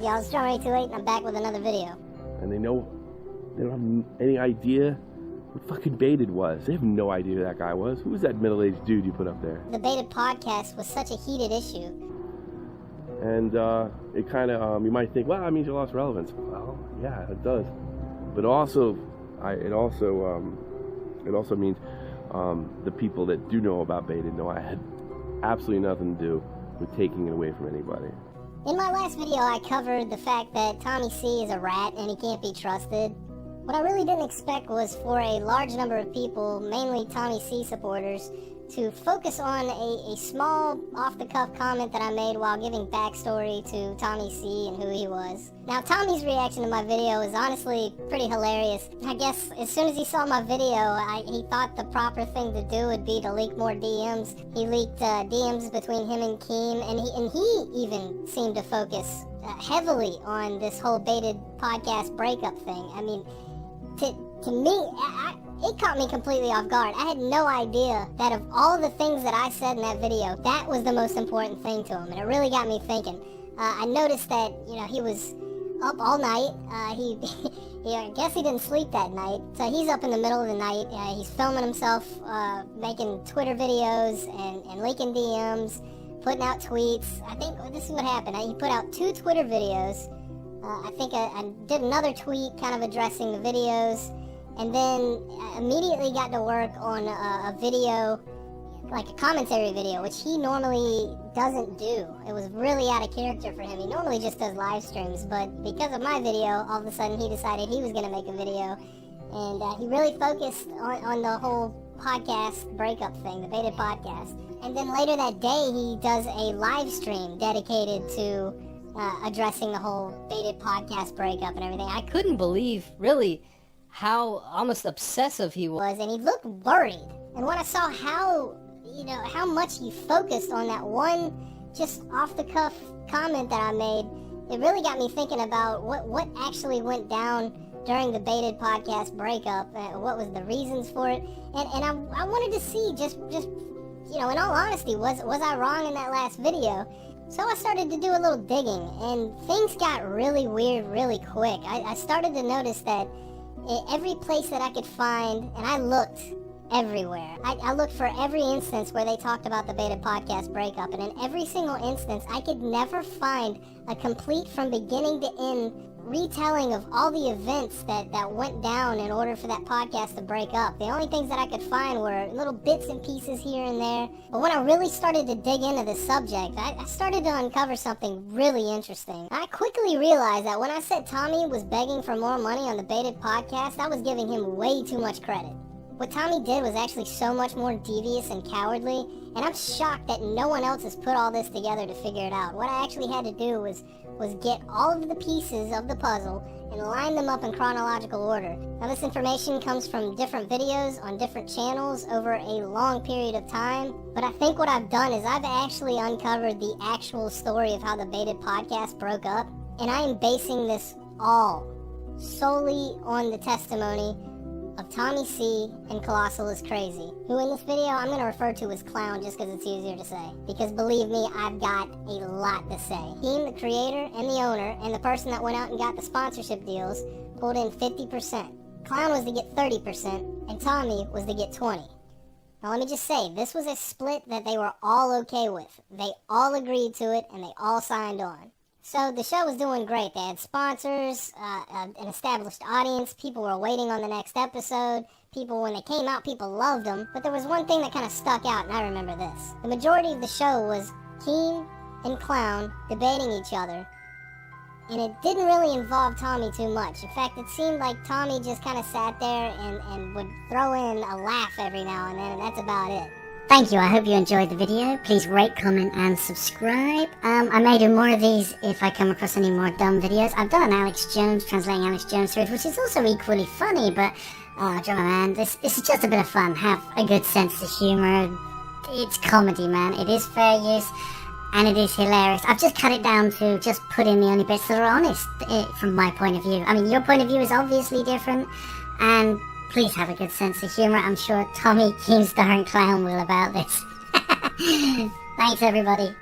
Y'all, it's Drumr828 and I'm back with another video. And they don't have any idea what fucking Baited was. They have no idea who that guy was. Who was that middle-aged dude you put up there? The Baited podcast was such a heated issue. And it kind of, you might think, well, that means you lost relevance. Well, yeah, it does. But also, it also means the people that do know about Baited know I had absolutely nothing to do with taking it away from anybody. In my last video, I covered the fact that Tommy C is a rat and he can't be trusted. What I really didn't expect was for a large number of people, mainly Tommy C supporters, to focus on a small off-the-cuff comment that I made while giving backstory to Tommy C and who he was. Now, Tommy's reaction to my video is honestly pretty hilarious. I guess as soon as he saw my video, he thought the proper thing to do would be to leak more DMs. He leaked DMs between him and Keem, and he even seemed to focus heavily on this whole Baited podcast breakup thing. I mean, to me, it caught me completely off guard. I had no idea that of all the things that I said in that video, that was the most important thing to him, and it really got me thinking. I noticed that, he was up all night. I guess he didn't sleep that night, so he's up in the middle of the night. He's filming himself, making Twitter videos and leaking DMs, putting out tweets. I think this is what happened. He put out 2 Twitter videos. I think I did another tweet kind of addressing the videos, and then immediately got to work on a video, like a commentary video, which he normally doesn't do. It was really out of character for him. He normally just does live streams, but because of my video, all of a sudden he decided he was going to make a video, and he really focused on the whole podcast breakup thing, the Baited podcast. And then later that day, he does a live stream dedicated to addressing the whole Baited podcast breakup and everything. I couldn't believe, really, how almost obsessive he was. And he looked worried. And when I saw how much he focused on that one just off-the-cuff comment that I made, it really got me thinking about what actually went down during the Baited podcast breakup, what was the reasons for it, and I wanted to see, just in all honesty, was I wrong in that last video? So I started to do a little digging, and things got really weird really quick. I started to notice that every place that I could find, and I looked everywhere. I looked for every instance where they talked about the Baited podcast breakup, and in every single instance, I could never find a complete from beginning to end retelling of all the events that went down in order for that podcast to break up. The only things that I could find were little bits and pieces here and there. But when I really started to dig into the subject, I started to uncover something really interesting. I quickly realized that when I said Tommy was begging for more money on the Baited podcast, I was giving him way too much credit. What Tommy did was actually so much more devious and cowardly, and I'm shocked that no one else has put all this together to figure it out. What I actually had to do was get all of the pieces of the puzzle and line them up in chronological order. Now, this information comes from different videos on different channels over a long period of time, but I think what I've done is I've actually uncovered the actual story of how the Baited podcast broke up, and I am basing this all solely on the testimony of Tommy C and Colossal is Crazy, who in this video I'm going to refer to as Clown just because it's easier to say. Because believe me, I've got a lot to say. Keem, the creator and the owner, and the person that went out and got the sponsorship deals, pulled in 50%. Clown was to get 30%, and Tommy was to get 20%. Now let me just say, this was a split that they were all okay with. They all agreed to it, and they all signed on. So the show was doing great. They had sponsors, an established audience. People were waiting on the next episode. People, when they came out, people loved them. But there was one thing that kind of stuck out, and I remember this. The majority of the show was Keem and Clown debating each other. And it didn't really involve Tommy too much. In fact, it seemed like Tommy just kind of sat there and would throw in a laugh every now and then, and that's about it. Thank you, I hope you enjoyed the video. Please rate, comment and subscribe. I may do more of these if I come across any more dumb videos. I've done an Alex Jones, translating Alex Jones thread, which is also equally funny, but Drumr man, this is just a bit of fun. Have a good sense of humour. It's comedy, man. It is fair use and it is hilarious. I've just cut it down to just put in the only bits that are honest from my point of view. I mean, your point of view is obviously different, and please have a good sense of humour. I'm sure Tommy, Keemstar and Clown will about this. Thanks, everybody.